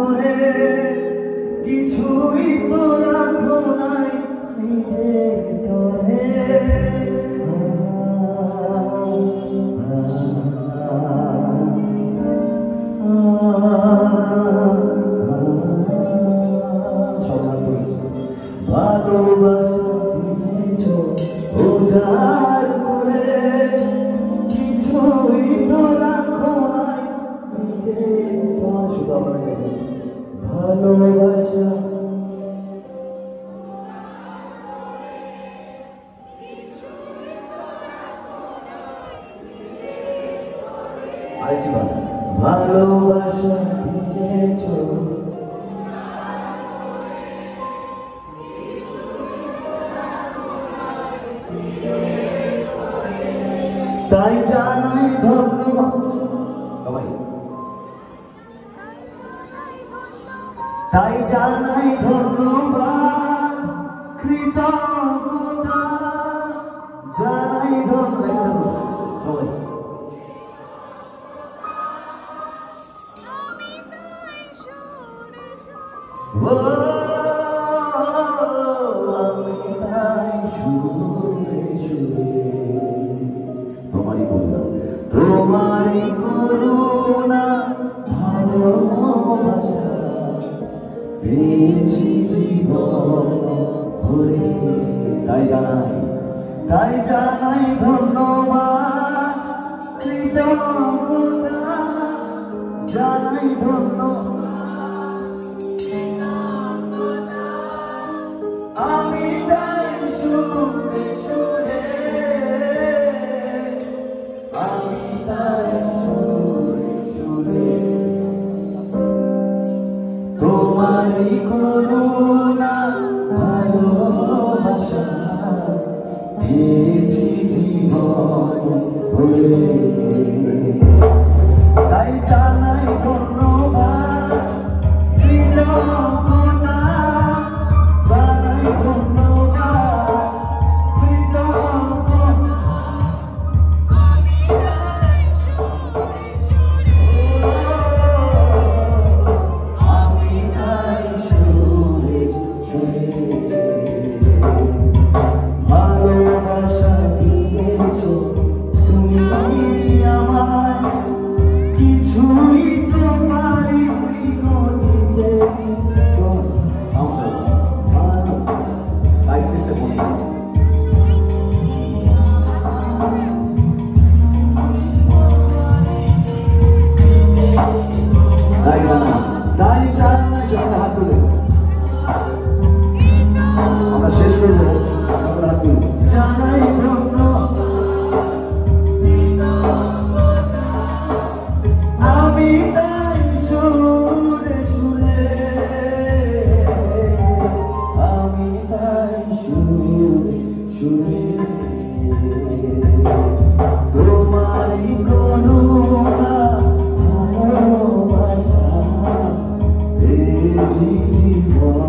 করে কিছুই তো রাখো নাই নিজের তরে ভালোবাসা দিয়েছ উজাড় করে কিছুই তো রাখো নাই নিজের শুধু আপনাকে ভালোবাসা আরেকবার ভালোবাসা দিয়েছ তাই জানাই ধন্যবাদ সবাই তাই জানাই ধন্যবাদ কৃতজ্ঞতা জানাই ধন্যবাদ সবাই আমি তাই সুরে সুরে তোমারই করুণা ভালোবাসা পেয়েছি জীবন ভরে তাই জানাই ধন্যবাদ কৃতজ্ঞতা জানাই ধন্যবাদ আমি তাই সুরে সুরে আমি তাই সুরে সুরে তোমারই করুণা ভালোবাসা দিয়েছি জীবন ভরে তাই জানাই ধন্যবাদ কৃতজ্ঞতা জানাই ধন্যবাদ কৃতজ্ঞতা আমি তাই সুরে সুরে ভালোবাসা দিয়েছ তুমি আমায় কিছুই তো পারিনি দিতে তাই জানাই হাত তুলে আমরা শেষ করে যাবো হাত তুলে জানাই ধন্যবাদ আমি তাই সুরে সুরে আমি তাই সুরে সুরে তোমারই করুণা ভালোবাসা পেয়েছি জীবন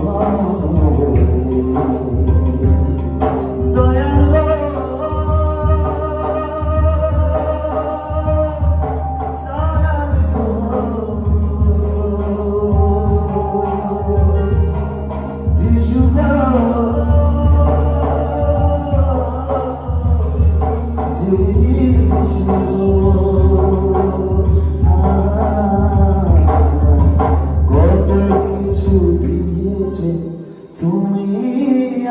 কত কিছু দিয়েছে তুমি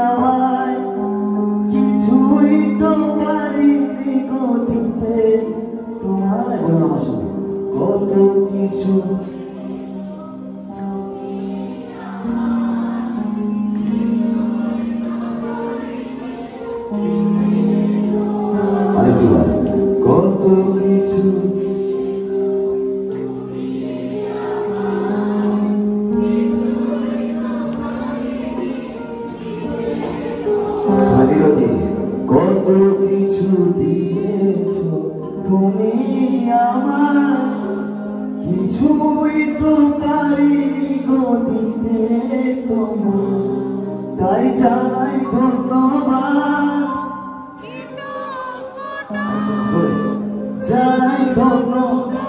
আমায় কিছুই তো পারিনি গো দিতে তোমার বলুন আমার সঙ্গে কত কিছু কত কিছু কত কিছু দিয়েছ তুমি আমায় কিছুই তো পারিনি গো দিতে তোমার তাই জানাই ধন্যবাদ জানাই ধন্যবাদ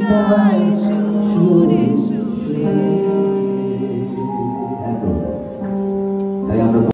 দিতে হয়